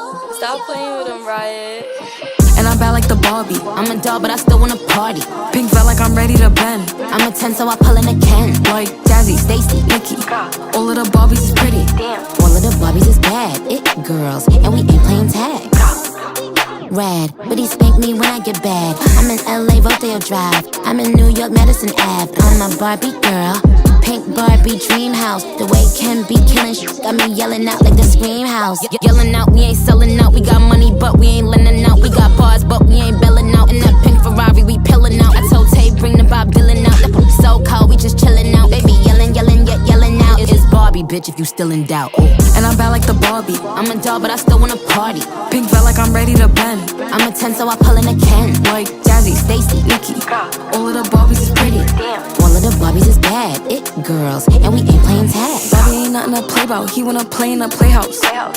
Stop playing with him, Riot. And I'm bad like the Barbie. I'm a doll, but I still wanna party. Pink felt like I'm ready to bend. I'm a 10, so I pull in a Ken. Like Jazzy, Stacy, Nikki. All of the Barbies is pretty. All of the Barbies is bad. It girls, and we ain't playing tag. Rad, but he spank me when I get bad. I'm in LA, Rodeo Drive. I'm in New York, Madison Ave. I'm a Barbie girl. Pink Barbie dream house. The way Ken be killing shit got me yelling out like the Scream House. Yelling out, we ain't selling out. We got money, but we ain't lending out. We got bars, but we ain't belling out. In that pink Ferrari, we pillin' out. I told Tay, bring the Bob Dylan out. That poop so cold, we just chillin' out. Baby yelling, yelling, yet yelling out. It's Barbie, bitch, if you still in doubt. And I'm bad like the Barbie. I'm a doll, but I still wanna party. Pink felt like I'm ready to bend. I'm a 10, so I pull in a Ken. Like Jazzy, Stacy, Nikki. All of the Barbies is pretty. All of the Barbies is bad. It girls, and we ain't playing tag. Bobby ain't nothing to play about. He wanna play in the playhouse.